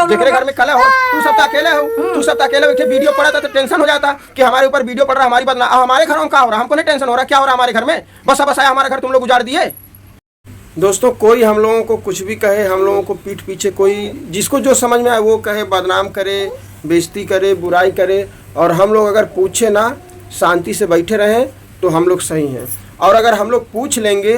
जेकरे घर में कलह हो, तू सब अकेले हो, तू सब अकेले हो। वीडियो पड़ा था तो टेंशन हो जाता कि हमारे ऊपर वीडियो पड़ रहा, हमारी बदनाम। हमारे घर में क्या हो रहा, हमको नहीं टेंशन हो रहा, क्या हो रहा हमारे घर में? बस बस आया हमारा घर तुम लोग उजाड़ दिए। दोस्तों, कोई हम लोगों को कुछ भी कहे, हम लोगों को पीठ पीछे कोई जिसको जो समझ में आए वो कहे, बदनाम करे, बेइज्जती करे, बुराई करे, और हम लोग अगर पूछे ना, शांति से बैठे रहें तो हम लोग सही हैं। और अगर हम लोग पूछ लेंगे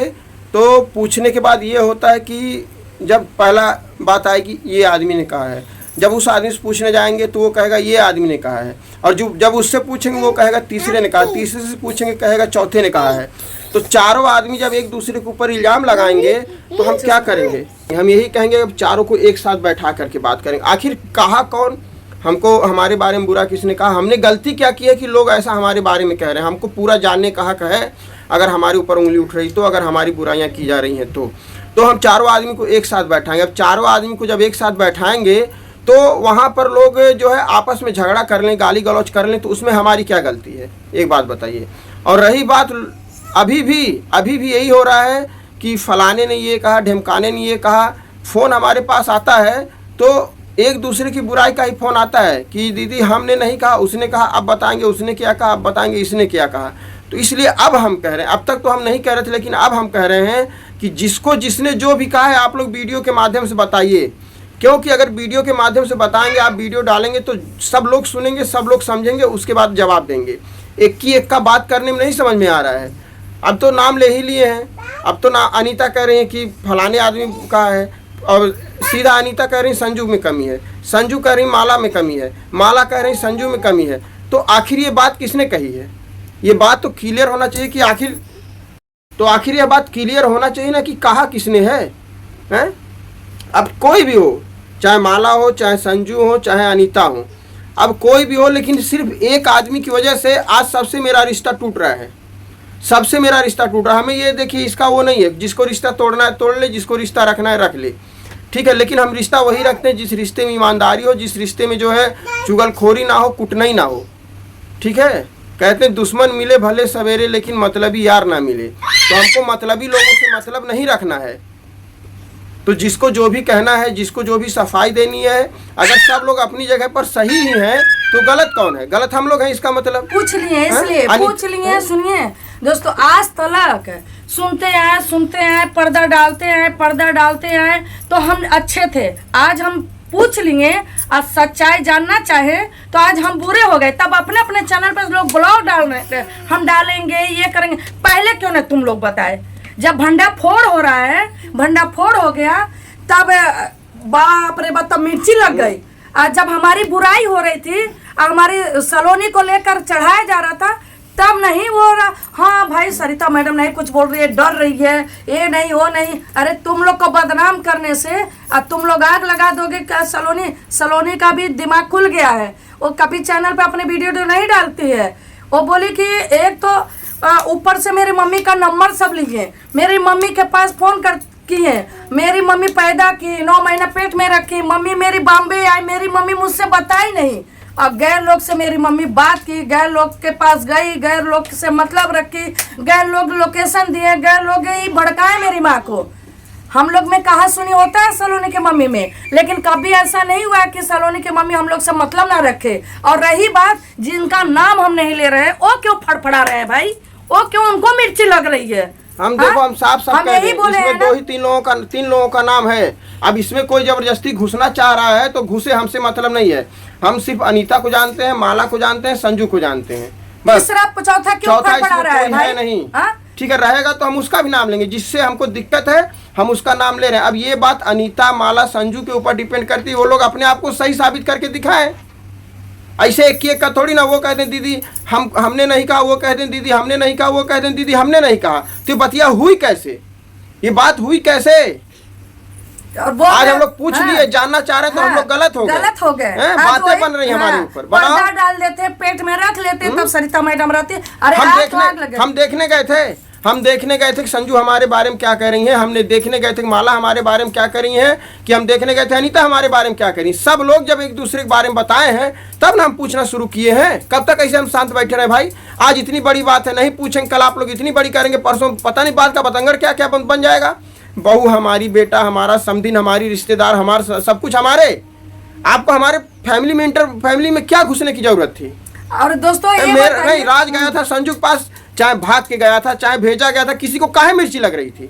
तो पूछने के बाद ये होता है कि जब पहला बात आएगी ये आदमी ने कहा है, जब उस आदमी से पूछने जाएंगे तो वो कहेगा ये आदमी ने कहा है, और जब उससे पूछेंगे वो कहेगा तीसरे ने कहा, तीसरे से पूछेंगे कहेगा चौथे ने कहा है। तो चारों आदमी जब एक दूसरे के ऊपर इल्ज़ाम लगाएंगे तो हम क्या करेंगे? हम यही कहेंगे अब चारों को एक साथ बैठा करके बात करेंगे। आखिर कहा कौन, हमको हमारे बारे में बुरा किसने कहा, हमने गलती क्या की है कि लोग ऐसा हमारे बारे में कह रहे हैं? हमको पूरा जानने कहा है अगर हमारे ऊपर उंगली उठ रही तो, अगर हमारी बुराइयां की जा रही हैं तो हम चारों आदमी को एक साथ बैठाएंगे। अब चारों आदमी को जब एक साथ बैठाएंगे तो वहाँ पर लोग जो है आपस में झगड़ा कर लें, गाली गलौज कर लें, तो उसमें हमारी क्या गलती है? एक बात बताइए। और रही बात, अभी भी यही हो रहा है कि फलाने ने ये कहा, ढिमकाने ने ये कहा। फ़ोन हमारे पास आता है तो एक दूसरे की बुराई का ही फ़ोन आता है कि दीदी हमने नहीं कहा, उसने कहा, अब बताएंगे उसने क्या कहा, अब बताएंगे इसने क्या कहा। तो इसलिए अब हम कह रहे हैं, अब तक तो हम नहीं कह रहे थे, लेकिन अब हम कह रहे हैं कि जिसको जिसने जो भी कहा है आप लोग वीडियो के माध्यम से बताइए, क्योंकि अगर वीडियो के माध्यम से बताएंगे, आप वीडियो डालेंगे तो सब लोग सुनेंगे, सब लोग समझेंगे, उसके बाद जवाब देंगे। एक की एक का बात करने में नहीं समझ में आ रहा है। अब तो नाम ले ही लिए हैं, अब तो ना अनीता कह रही हैं कि फलाने आदमी का है, और सीधा अनीता कह रही संजू में कमी है, संजू कह रही माला में कमी है, माला कह रही संजू में कमी है। तो आखिर ये बात किसने कही है? ये बात तो क्लियर होना चाहिए कि आखिर ये बात क्लियर होना चाहिए ना कि कहा किसने है, हैं? अब कोई भी हो, चाहे माला हो, चाहे संजू हो, चाहे अनीता हो, अब कोई भी हो, लेकिन सिर्फ एक आदमी की वजह से आज सबसे मेरा रिश्ता टूट रहा है, सबसे मेरा रिश्ता टूट रहा है। हमें ये देखिए, इसका वो नहीं है, जिसको रिश्ता तोड़ना है तोड़ ले, जिसको रिश्ता रखना है रख ले, ठीक है। लेकिन हम रिश्ता वही रखते हैं जिस रिश्ते में ईमानदारी हो, जिस रिश्ते में जो है चुगलखोरी ना हो, कुटनाई ना हो, ठीक है। कहते हैं दुश्मन मिले भले सवेरे, लेकिन मतलबी यार ना मिले। तो हमको मतलबी लोगों से मतलब नहीं रखना है। तो जिसको जो भी कहना है, जिसको जो भी सफाई देनी है, अगर सब लोग अपनी जगह पर सही ही हैं तो गलत कौन है? गलत हम लोग हैं, इसका मतलब पूछ लिए, इसलिए पूछ लिए। सुनिए दोस्तों, आज तलक सुनते आए, पर्दा डालते आए तो हम अच्छे थे। आज हम पूछ लिए, आज सच्चाई जानना चाहे तो आज हम बुरे हो गए। तब अपने अपने चैनल पर लोग ब्लॉग डाल रहे थे, हम डालेंगे, ये करेंगे। पहले क्यों नहीं तुम लोग बताए? जब भंडाफोड़ हो रहा है, भंडाफोड़ हो गया, तब बाप रे बाप, तब मिर्ची लग गई। जब हमारी बुराई हो रही थी, हमारी सलोनी को लेकर चढ़ाया जा रहा था, तब नहीं वो रहा। हाँ भाई, सरिता मैडम नहीं कुछ बोल रही है, डर रही है, ये नहीं वो नहीं। अरे तुम लोग को बदनाम करने से अब तुम लोग आग लगा दोगे। क्या सलोनी का भी दिमाग खुल गया है, वो कभी चैनल पे अपने वीडियो नहीं डालती है। वो बोली कि एक तो ऊपर से मेरी मम्मी का नंबर सब लिए, मेरी मम्मी के पास फोन की है, मेरी मम्मी पैदा की, 9 महीना पेट में रखी, मम्मी मेरी बॉम्बे आई, मेरी मम्मी मुझसे बताई नहीं। अब गैर लोग से मेरी मम्मी बात की, गैर लोग के पास गई, गैर लोग से मतलब रखी, गैर लोग लोकेशन दिए, गैर लोग ही भड़काए मेरी माँ को। हम लोग में कहा सुनी होता है सलोनी के मम्मी में, लेकिन कभी ऐसा नहीं हुआ कि सलोनी के मम्मी हम लोग से मतलब ना रखे। और रही बात जिनका नाम हम नहीं ले रहे, वो क्यों फड़फड़ा रहे हैं भाई? वो क्यों उनको मिर्ची लग रही है? हम देखो, हम साफ कह रहे हैं, इसमें दो ही तीन लोगों का नाम है। अब इसमें कोई जबरदस्ती घुसना चाह रहा है तो घुसे, हमसे मतलब नहीं है। हम सिर्फ अनीता को जानते हैं, माला को जानते हैं, संजू को जानते हैं, बस। चौथा क्यों फड़फड़ा रहा है भाई? नहीं, ठीक है, रहेगा तो हम उसका भी नाम लेंगे। जिससे हमको दिक्कत है हम उसका नाम ले रहे हैं। अब ये बात अनीता, माला, संजू के ऊपर डिपेंड करती है। वो लोग अपने आप को सही साबित करके दिखाएं। ऐसे एक का थोड़ी ना, वो कहते हैं दीदी हमने नहीं कहा, वो कहते हैं दीदी हमने नहीं कहा, वो कहते हैं दीदी हमने नहीं कहा। तो बतिया हुई कैसे? ये बात हुई कैसे? आज हम लोग पूछ लिए, जानना चाह रहे तो हम लोग गलत हो गए। बातें बन रही हमारे ऊपर। पर्दा डाल देते, पेट में रख लेते, तब सरिता मैडम रहती। अरे हम देखने गए थे कि संजू हमारे बारे में क्या कह रही है, हमने देखने गए थे कि माला हमारे बारे में क्या कर रही है, कि हम देखने गए थे अनीता हमारे बारे में क्या कर रही है। सब लोग जब एक दूसरे के बारे में बताए हैं तब ना हम पूछना शुरू किए हैं। कब तक ऐसे हम शांत बैठे रहे भाई? आज इतनी बड़ी बात है, नहीं पूछेंगे, कल आप लोग इतनी बड़ी करेंगे, परसों पता नहीं बात का बतंगड़ क्या क्या बन जाएगा। बहू हमारी, बेटा हमारा, समधिन हमारी, रिश्तेदार हमारा, सब कुछ हमारे। आपको हमारे फैमिली में क्या घुसने की जरूरत थी? और दोस्तों ये मेरा नहीं, राज गया था संजू के पास, चाहे भाग के गया था चाहे भेजा गया था, किसी को काहे मिर्ची लग रही थी?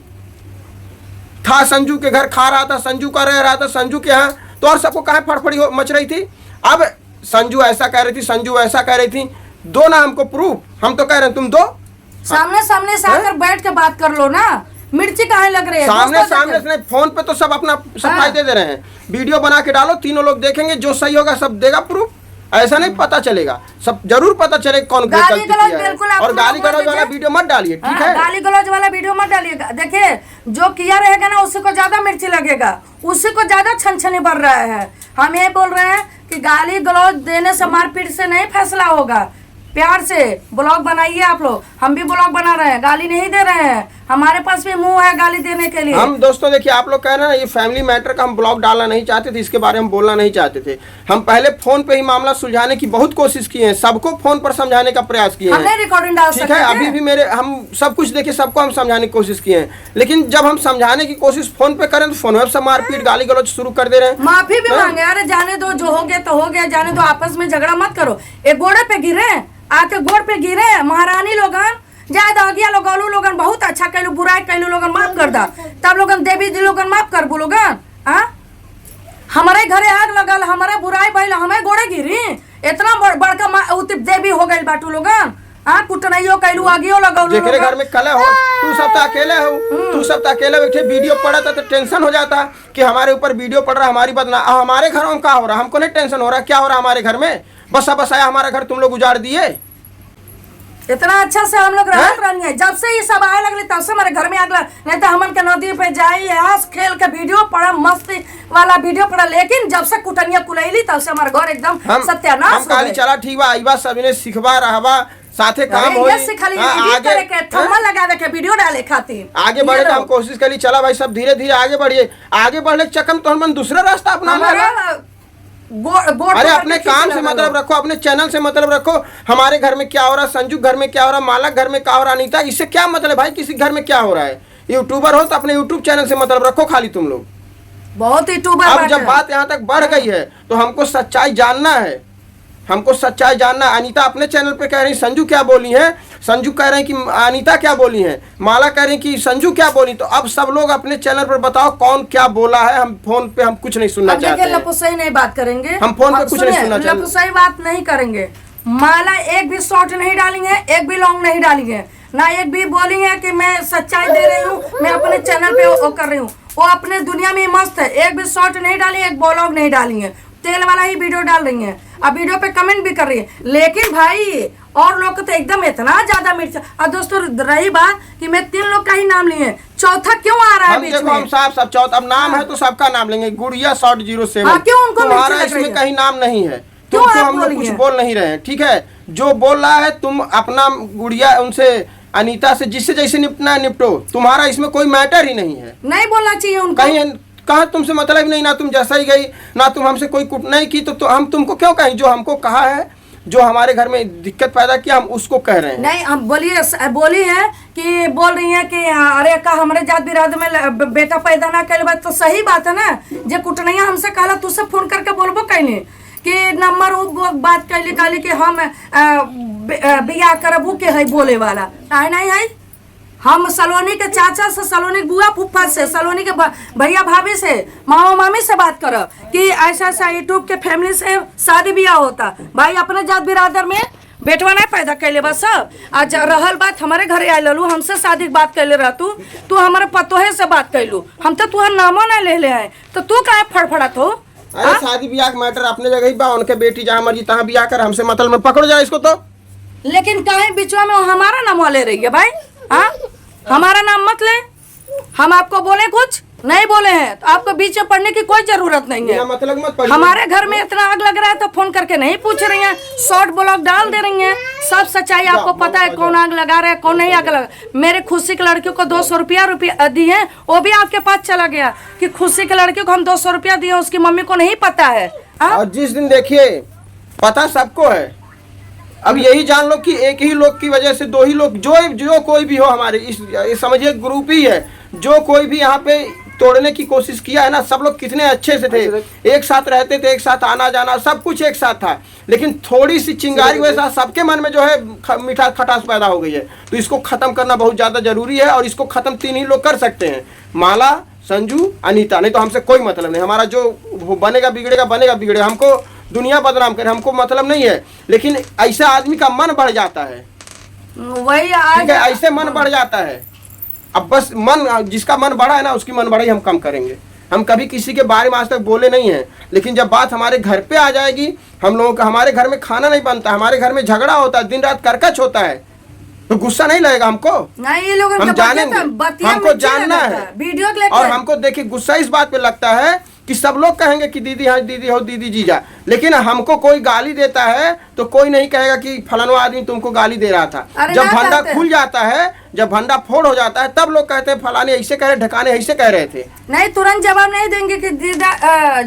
था संजू के घर, खा रहा था, संजू का रह रहा था, संजू के यहाँ, तो और सबको काहे फड़फड़ी मच रही थी? अब संजू ऐसा कह रही थी, संजू ऐसा कह रही थी, दो ना हमको प्रूफ, हम तो कह रहे हैं तुम दो, सामने सामने से आकर बैठ के बात कर लो ना, मिर्ची काहे लग रही है? सामने सामने से नहीं, फोन पे तो सब अपना सफाई दे रहे हैं, वीडियो बना के डालो, तीनों लोग देखेंगे, जो सही होगा सब देगा प्रूफ। ऐसा नहीं पता चलेगा, सब जरूर पता चलेगा कौन गलती किया है। और गाली गलौज वाला वीडियो मत डालिए, ठीक है? गाली गलौज वाला वीडियो मत डालिएगा। देखिए जो किया रहेगा ना उसी को ज्यादा मिर्ची लगेगा, उसी को ज्यादा छनछनी बढ़ रहा है। हम ये बोल रहे हैं कि गाली गलौज देने से मारपीट से नहीं फैसला होगा, प्यार से ब्लॉग बनाइए आप लोग। हम भी ब्लॉग बना रहे हैं, गाली नहीं दे रहे हैं, हमारे पास भी मुंह है गाली देने के लिए। हम दोस्तों देखिए, आप लोग कह रहे हैं ना ये फैमिली मैटर का हम ब्लॉग डालना नहीं चाहते थे, इसके बारे में बोलना नहीं चाहते थे। हम पहले फोन पे ही मामला सुलझाने की बहुत कोशिश किए हैं, सबको फोन पर समझाने का प्रयास किए हैं, रिकॉर्डिंग डाल ठीक है? अभी भी मेरे हम सब कुछ देखिए, सबको हम समझाने की कोशिश किए हैं, लेकिन जब हम समझाने की कोशिश फोन पे करें तो फोन में सब मारपीट गाली गलौज शुरू कर दे रहे हैं। माफी भी मांगे, अरे जाने दो, जो हो गया तो हो गया, जाने दो, आपस में झगड़ा मत करो। एक गोड़े पे गिरे, आके गोड़ पे गिरे, महारानी लोगन ज्यादा हो गया, लोगन लोगन बहुत अच्छा कैलू, बुराई कैलू लोगन माफ कर दा, तब लोगन देवी जी लोगन माफ कर बोलोगन। हमारे घरे आग लगल, हमारा बुराई भइल, हमें गोड़े गिरी, इतना बड़का देवी हो गई बाटू लोगन। कुटनाइयो कैलू, आगियो लगल, जेकरे घर में कलह हो, तू सब तो अकेले हो, तू सब तो अकेले बैठे वीडियो पड़ा था तो टेंशन हो जाता कि हमारे ऊपर वीडियो पड़ रहा, हमारी बदनाम, हमारे घरों में क्या हो रहा, हमको नहीं टेंशन हो रहा क्या हो रहा हमारे घर में? बसा बसाया हमारा घर तुम लोग उजाड़ दिए। इतना अच्छा से हम लोग रहत रही है, जब से ये सब आए लगले तब से हमारे घर में आग लग, नहीं तो हमन के नदी पे जाई हंस खेल के वीडियो पड़ा, मस्ती वाला वीडियो पड़ा, लेकिन जब से कुटनिया कुलैली तब से हमारा घर एकदम सत्यानाश हो गए। चला ठीक बा, आईबा सबने सिखबा रहबा, साथे काम होई, आगे थम्बनेल लगावे के वीडियो डाले खातिर आगे बढ़े तो हम कोशिश करी, चला भाई सब धीरे धीरे आगे बढ़िए। आगे बढ़ने के चक्कर में तो हम दूसरा रास्ता अपना, अरे अपने काम से मतलब रखो, अपने चैनल से मतलब रखो। हमारे घर में क्या हो रहा, संजू घर में क्या हो रहा, मालक घर में क्या हो रहा, अनीता, इससे क्या मतलब भाई? किसी घर में क्या हो रहा है? यूट्यूबर हो तो अपने यूट्यूब चैनल से मतलब रखो खाली तुम लोग। बहुत यूट्यूबर अब जब बात यहाँ तक बढ़ गई है तो हमको सच्चाई जानना है, हमको सच्चाई जानना। अनीता अपने चैनल पे कह रही संजू क्या बोली है, संजू कह रहे हैं कि अनीता क्या बोली है, माला कह रही कि संजू क्या बोली। तो अब सब लोग अपने चैनल पर बताओ कौन क्या बोला है। हम फोन पे हम कुछ नहीं सुनना चाहते हैं, लपुसई नहीं बात करेंगे, हम फोन पे कुछ नहीं सुनना चाहते, लपुसई बात नहीं करेंगे। माला एक भी शॉर्ट नहीं डालेंगे, एक भी लॉन्ग नहीं डालेंगे, ना एक भी बोलेंगे कि मैं सच्चाई दे रही हूँ, मैं अपने चैनल पे वो कर रही हूँ। वो अपने दुनिया में मस्त है, एक भी शॉर्ट नहीं डालेंगे, एक ब्लॉग नहीं डालेंगे, तेल वाला ही वीडियो डाल रही है। अब वीडियो पे कमेंट भी कर रही है, लेकिन भाई और लोग तो एकदम इतना ज्यादा मिर्च। और दोस्तों रही बात कि मैं 3 लोग का ही नाम लिए, चौथा क्यों आ रहा है बीच में? हम सब चौथा, अब नाम है तो सबका नाम लेंगे, गुड़िया शॉर्ट 07। क्यों उनको तुम्हारा इसमें कहीं नाम नहीं है, क्यों हम लोग कुछ बोल नहीं रहे हैं, ठीक है? जो बोल रहा है तुम अपना गुड़िया उनसे, अनीता से, जिससे जैसे निपटना है निपटो, तुम्हारा इसमें कोई मैटर ही नहीं है, नहीं बोलना चाहिए उनको। कहीं कहा तुमसे मतलब नहीं, ना तुम जैसा ही गई, ना तुम हमसे कोई कुट नहीं की, तो हम तुमको क्यों कहें? जो हमको कहा है, जो हमारे घर में दिक्कत पैदा किया, हम उसको कह रहे हैं। नहीं, हम बोली है कि बोल रही है कि अरे का हमारे जात बिरादर में बेटा पैदा ना कर, बात तो सही बात है ना। जे कुटनैया हमसे कहला तुझसे फोन करके बोलबो कहने कि नंबर बात कैली कहली कि हम बियाह करबू के है बोले वाला नहीं है। हम सलोनी के चाचा से, सलोनी बुआ फूफा से, सलोनी के भैया भाभी से, मामा मामी से बात करो कि ऐसा ऐसा यूट्यूब के फैमिली से शादी ब्याह होता। भाई अपने जात बिरादर में बेटवा नहीं पैदा कैले बस। आज रहल बात हमारे घरे आए ललू, हमसे शादी की बात कैले रह तू हमारे पतोहे से बात कैलू, हम तो तुहर नामो ना ले आए, तो तू काहे फड़फड़ात हो? अरे शादी ब्याह का मैटर अपने जगह ही बा, उनके बेटी जहाँ मर्जी तहाँ ब्याह कर, हमसे मतलब में पकड़ो जाए इसको। तो लेकिन काहे बीचवा में हमारा नाम ले रही है भाई? हमारा नाम मत ले, हम आपको बोले कुछ नहीं बोले हैं तो आपको बीच में पढ़ने की कोई जरूरत नहीं है। मतलब मत पढ़िए। हमारे घर में इतना आग लग रहा है तो फोन करके नहीं पूछ रही हैं, शॉर्ट ब्लॉग डाल दे रही हैं, सब सच्चाई आपको पता है, कौन आग लगा रहा है कौन नहीं आग लगा। मेरे खुशी की लड़कियों को 200 रुपया दिए, वो भी आपके पास चला गया कि खुशी की लड़कियों को हम 200 रुपया दिए, उसकी मम्मी को नहीं पता है। और जिस दिन देखिए पता सबको है। अब यही जान लो कि एक ही लोग की वजह से 2 ही लोग, जो कोई भी हो हमारे इस समझिए ग्रुप ही है, जो कोई भी यहाँ पे तोड़ने की कोशिश किया है ना, सब लोग कितने अच्छे से थे, एक साथ रहते थे, एक साथ आना जाना सब कुछ एक साथ था, लेकिन थोड़ी सी चिंगारी वैसा सबके मन में जो है मीठा खटास पैदा हो गई है। तो इसको खत्म करना बहुत ज्यादा जरूरी है, और इसको खत्म 3 ही लोग कर सकते हैं, माला, संजू, अनीता। नहीं तो हमसे कोई मतलब नहीं, हमारा जो बनेगा बिगड़ेगा बनेगा बिगड़ेगा, हमको दुनिया बदनाम करे हमको मतलब नहीं है, लेकिन ऐसा आदमी का मन बढ़ जाता है, वही ठीक है, ऐसे मन बढ़ जाता है। अब बस मन, जिसका मन बढ़ा है ना उसकी मन बढ़ाई हम कम करेंगे। हम कभी किसी के बारे में आज तक बोले नहीं है, लेकिन जब बात हमारे घर पे आ जाएगी, हम लोगों का, हमारे घर में खाना नहीं बनता, हमारे घर में झगड़ा होता है, दिन रात करकच होता है, तो गुस्सा नहीं लगेगा हमको? नहीं, ये लोग हम जानेंगे, हमको जानना है वीडियो, और हमको देखिए गुस्सा इस बात पे लगता है कि सब लोग कहेंगे कि दीदी हाँ दीदी हो, दीदी जीजा, लेकिन हमको कोई गाली देता है तो कोई नहीं कहेगा कि फलाना आदमी तुमको गाली दे रहा था। जब भंडा खुल जाता है, जब भंडा फोड़ हो जाता है, तब लोग कहते हैं फलाने ऐसे कह रहे, ढकाने ऐसे कह रहे थे। नहीं, तुरंत जवाब नहीं देंगे कि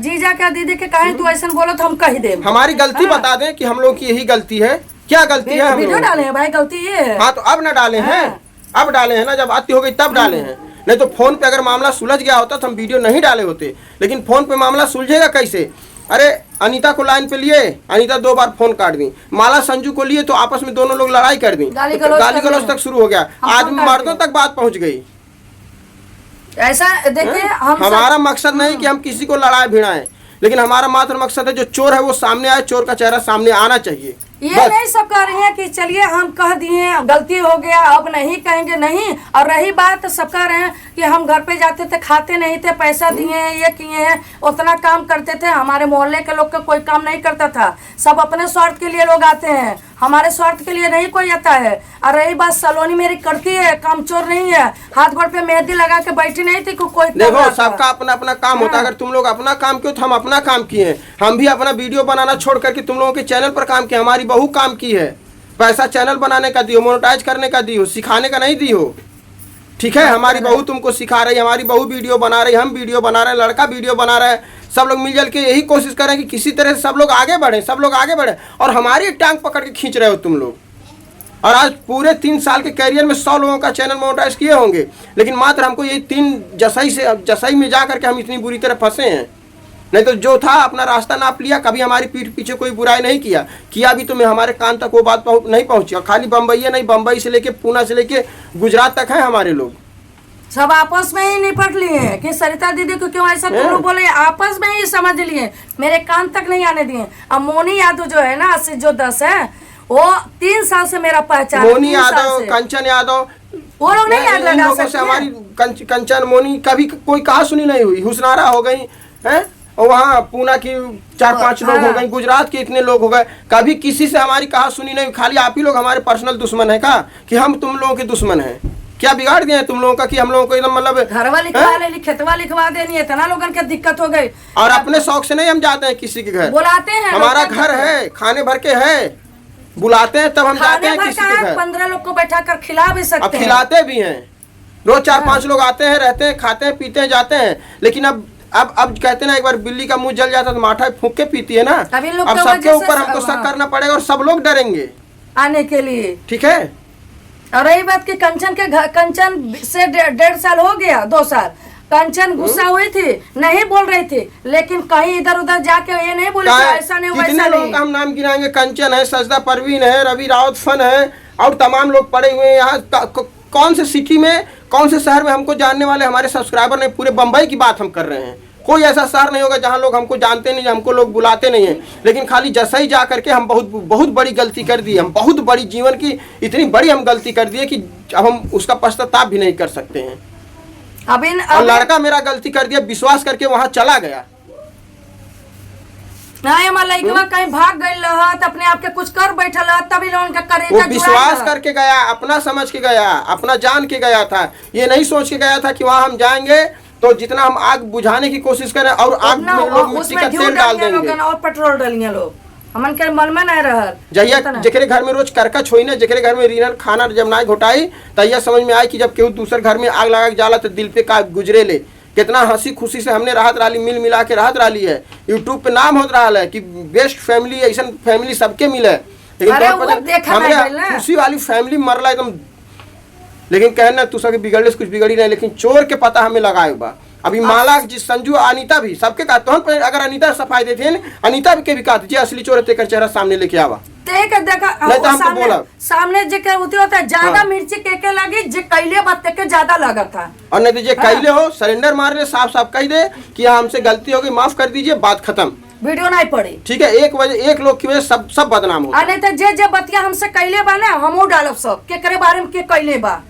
जीजा क्या दीदी के कहे तू ऐसा बोलो तो हम कह दे। हमारी गलती बता दें कि हम लोग की यही गलती है। क्या गलती है? वीडियो डाले हैं भाई, गलती ये है। हाँ तो अब न डाले हैं, अब डाले हैं ना, जब आती हो गई तब डाले हैं, नहीं तो फोन पे अगर मामला सुलझ गया होता तो हम वीडियो नहीं डाले होते, लेकिन फोन पे मामला सुलझेगा कैसे? अरे अनीता को लाइन पे लिए, अनीता 2 बार फोन काट दी, माला संजू को लिए तो आपस में दोनों लोग लड़ाई कर दी, गाली गलौज तक शुरू हो गया, आदमी मर्दों तक बात पहुंच गई। ऐसा देखिए, हमारा मकसद नहीं कि हम किसी को लड़ाए भिड़ाएं, लेकिन हमारा मात्र मकसद है जो चोर है वो सामने आए, चोर का चेहरा सामने आना चाहिए। ये नहीं सब कह रहे हैं कि चलिए हम कह दिए, गलती हो गया, अब नहीं कहेंगे, नहीं। और रही बात, सब कह रहे हैं कि हम घर पे जाते थे, खाते नहीं थे, पैसा दिए हैं, ये किए हैं, उतना काम करते थे। हमारे मोहल्ले के लोग का कोई काम नहीं करता था, सब अपने स्वार्थ के लिए लोग आते हैं, हमारे स्वार्थ के लिए नहीं कोई आता है। और रही बात, सलोनी मेरी करती है, काम चोर नहीं है, हाथ भर पे मेहंदी लगा के बैठी नहीं थी कोई। देखो सबका अपना अपना काम होता है, अगर तुम लोग अपना काम किए तो हम अपना काम किए, हम भी अपना वीडियो बनाना छोड़ करके तुम लोगों के चैनल पर काम किया। हमारी बहू काम की है, पैसा चैनल बनाने का दियो, मोनेटाइज करने का दियो, सिखाने का नहीं दियो, ठीक है। हमारी बहू तुमको सिखा रही है, हमारी बहू वीडियो बना रही, हम वीडियो बना रहे हैं, लड़का वीडियो बना रहा है, सब लोग मिलजुल के यही कोशिश करें कि किसी तरह से सब लोग आगे बढ़े, सब लोग आगे बढ़े। और हमारी टांग पकड़ के खींच रहे हो तुम लोग। और आज पूरे 3 साल के कैरियर में 100 लोगों का चैनल मोनेटाइज किए होंगे, लेकिन मात्र हमको ये 3 जसई में जा करके हम इतनी बुरी तरह फंसे हैं। नहीं तो जो था अपना रास्ता नाप लिया, कभी हमारी पीठ पीछे कोई बुराई नहीं किया भी तो मैं हमारे कान तक वो बात नहीं पहुंची। और खाली बम्बई नहीं, बम्बई से लेके पूना से लेके गुजरात तक है हमारे लोग, सब आपस में ही निपट लिए हैं कि सरिता दीदी को क्यों ऐसा तुम लोग बोले, आपस में ही समझ लिए, मेरे कान तक नहीं आने दिए। अब मोनी यादव जो है ना, जो 10 है, वो 3 साल से मेरा पहचान, मोनी यादव, कंचन यादव, वो लोग नहीं याद लगा सकते। हमारी कंचन मोनी कभी कोई कहा सुनी नहीं हुई, हुसनारा हो गई है, और वहाँ पूना की 4-5 लोग हो गए, गुजरात के इतने लोग हो गए, कभी किसी से हमारी कहा सुनी नहीं। खाली आप ही लोग हमारे पर्सनल दुश्मन है का, कि हम तुम लोगों के दुश्मन हैं? क्या बिगाड़ दिए तुम लोगों का कि हम लोगों को एकदम मतलब घरवा लिखवा ले, खेतवा लिखवा देनी, इतना लोगन के दिक्कत हो गई। और अपने शौक से नहीं हम जाते हैं किसी के घर, बुलाते हैं, हमारा घर है, खाने भर के है, बुलाते हैं तब हम जाते हैं किसी के घर। 15 लोग को बैठा कर खिला भी सकते हैं, खिलाते भी हैं, रोज 4-5 लोग आते हैं, रहते हैं, खाते हैं, पीते हैं, जाते हैं। लेकिन अब कहते हैं ना, एक बार बिल्ली का मुंह जल जाता तो माठा फूंक के पीती है ना। अब सबके ऊपर हमको शक करना पड़ेगा और सब लोग डरेंगे आने के लिए, ठीक है। और रही बात कि कंचन से 1.5 साल हो गया, 2 साल, कंचन गुस्सा हुई थी, नहीं बोल रही थी, लेकिन कहीं इधर उधर जाके ये नहीं बोली ऐसा नहीं वैसा नहीं। कितने लोगों का हम नाम गिनाएंगे, कंचन है, सजदा परवीन है, रवि रावत फन है, और तमाम लोग पड़े हुए हैं यहाँ। कौन से सिटी में, कौन से शहर में हमको जानने वाले हमारे सब्सक्राइबर नहीं, पूरे बम्बई की बात हम कर रहे हैं। कोई ऐसा शहर नहीं होगा जहाँ लोग हमको जानते नहीं, हमको लोग बुलाते नहीं हैं, लेकिन खाली जैसे ही जा करके हम बहुत बड़ी गलती कर दी, हम बहुत बड़ी जीवन की इतनी बड़ी हम गलती कर दी है कि अब हम उसका पश्चाताप भी नहीं कर सकते हैं। और लड़का मेरा गलती कर दिया, विश्वास करके वहाँ चला गया, नहीं हमारा लड़का कहीं भाग गई रहत, अपने आप के कुछ कर बैठल तभी लोगन का करेगा, वो विश्वास करके गया, अपना समझ के गया, अपना जान के गया था, ये नहीं सोच के गया था कि वहाँ हम जाएंगे तो जितना हम आग बुझाने की कोशिश करें और आग में लोग मिट्टी का तेल डाल देंगे और पेट्रोल डालेंगे लोग, हमन के मन में नहीं रहल। जहिया जेकरे घर में रोज करकच होई ना, जेकरे घर में रीनर खाना जब ना घोटाई, तहिया समझ में आई कि जब केहू दूसरे घर में आग लगा के जाला तो दिल पे का गुजरे ले। कितना हंसी खुशी से हमने राहत रैली मिल मिला के राहत रैली है, यूट्यूब पे नाम होता रहा है कि बेस्ट फैमिली, ऐसा फैमिली सबके मिले, लेकिन हमने खुशी वाली फैमिली मरला एकदम। लेकिन कहना तू सब बिगड़ले से कुछ बिगड़ी नहीं, लेकिन चोर के पता हमें लगाए बा, अभी माला जी संजू अनीता भी सबके का तो अगर अनीता सफाई देते हैं अनीता के भी कहते जी असली चोर तेकर चेहरा सामने लेके आवा देखा नहीं तो हमको बोला सामने जे के होती होता है ज्यादा मिर्ची के लगी जे कैले बात के ज्यादा लगा था और नहीं तो जे कैले हो सरेंडर मार ले साफ साफ कह दे कि हमसे गलती हो गई माफ कर दीजिए बात खत्म वीडियो नहीं पड़ी ठीक है एक लोग की वजह सब बदनाम हो नहीं तो जे बतिया हमसे कैले बा ना हमो डालब सब के करे बारे में के कैले बा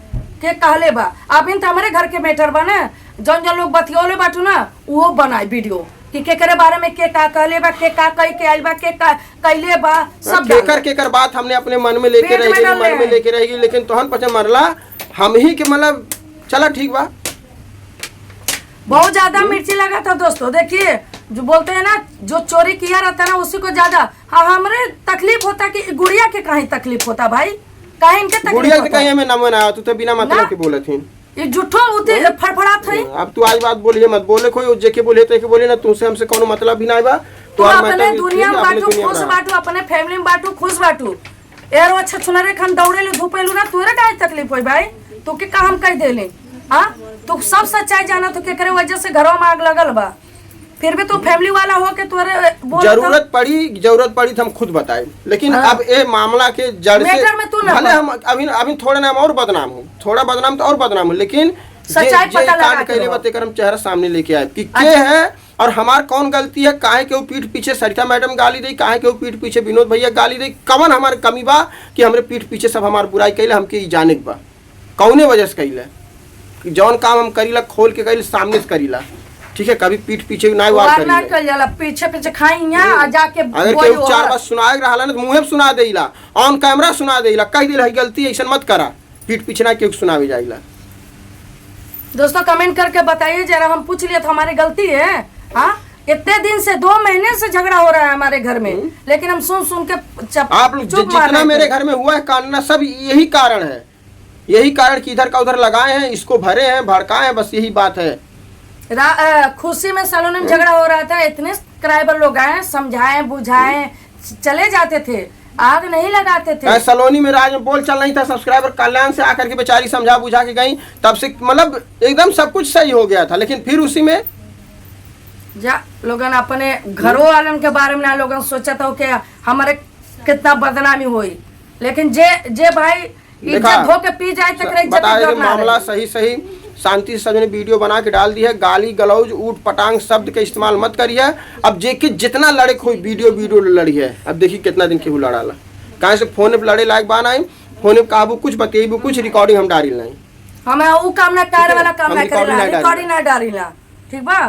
के कहले बा अभी तो हमारे घर के मैटर बा ना जौन लोग बतियोले बाटू ना वो बनाए वीडियो कि के करे बारे में के का कहले बा के का कह के आइल बा के का कैले बा सब केकर बात हमने अपने मन में लेके रहेगी लेकिन तोहन पचे मरला हम ही के मतलब चला ठीक बा बहुत ज्यादा मिर्ची लगा था दोस्तों देखिए जो बोलते हैं ना जो चोरी किया रहता है ना उसी को ज्यादा हाँ हमरे तकलीफ होता कि गुड़िया के कहीं तकलीफ होता भाई कहीं इनके तकलीफ गुड़िया के कहीं हमें नमन आया तू तो बिना मतलब के बोले थी ये झूठो होते फड़फड़ात है अब तू आज बात बोलिए मत बोले कोई जेके बोले तो के बोले ना तुमसे हमसे कोनो मतलब भी ना बा तो अपने दुनिया में बांटू खुश बांटू अपने फैमिली में बांटू खुश बांटू एरो अच्छा सुनरे खन दौड़े ले धूपेलू ना तोरे काहे तकलीफ होई भाई तो के का हम कह देले हां तू सब सच्चाई जाना तो के करे वजह से घरों में आग लगल बा फिर भी तू फैमिली वाला हो के तोरे जरूरत पड़ी तो हम खुद बताए लेकिन अब ये मामला के जड़ से भले हम अभी थोड़ा नाम और बदनाम हूँ थोड़ा बदनाम तो और बदनाम हूँ लेकिन सच्चाई पता लगा के बतेकर हम चेहरा सामने लेके आए कि के है और हमार कौन गलती है काहे के वो पीठ पीछे सरिता मैडम गाली दी काहे के वो पीठ पीछे विनोद भैया गाली दी कवन हमारे कमी बा कि हमरे पीठ पीछे सब हमार बुराई कैले हमके जाने बा कौने वजह से कैले जौन काम हम करीला खोल के कैले सामने से करीला ठीक है कभी पीठ पीछे ना वार कर जाला पीछे पीछे खाई यहां जाके अगर केहू चार बार सुनाए रहला ना तो मुंहे पे सुना देला ऑन कैमरा सुना देला कह देला गलती ऐसा मत करा पीठ पीछे ना केहू सुनावे जाइला दोस्तों कमेंट करके बताइए जरा हम पूछ लिए तो हमारी गलती है हाँ इतने दिन से 2 महीने से झगड़ा हो रहा है हमारे घर में लेकिन हम सुन के आप लोग जितना मेरे घर में हुआ है कांडना सब यही कारण है यही कारण कि इधर का उधर लगाए हैं इसको भरे हैं भड़काए हैं बस यही बात है खुशी में सैलून में झगड़ा हो रहा था इतने सब्सक्राइबर लोग आए समझाए बुझाए चले जाते थे आग नहीं लगाते थे सलोनी में राज में बोल चल नहीं था सब्सक्राइबर कल्याण से आकर के बेचारी समझा बुझा के गई तब से मतलब एकदम सब कुछ सही हो गया था लेकिन फिर उसी में जा लोगन अपने घरों वालन के बारे में ना लोगन सोचा था कि हमारे कितना बदनामी हुई लेकिन जे भाई इज्जत धो के पी जाए तक इज्जत मामला सही शांति से सबने वीडियो बना के डाल दी है गाली गलौज ऊट पटांग शब्द का इस्तेमाल मत करिए अब जेके जितना लड़े कोई वीडियो लड़ी है अब देखिए कितना दिन के लड़ाला कहाँ से फोन पे लड़े लायक बाना फोन पे काबू कुछ बतेबू कुछ रिकॉर्डिंग हम डाली नहीं हमें वो काम ना करे वाला काम ना करे रिकॉर्डिंग ना डाली ठीक बा।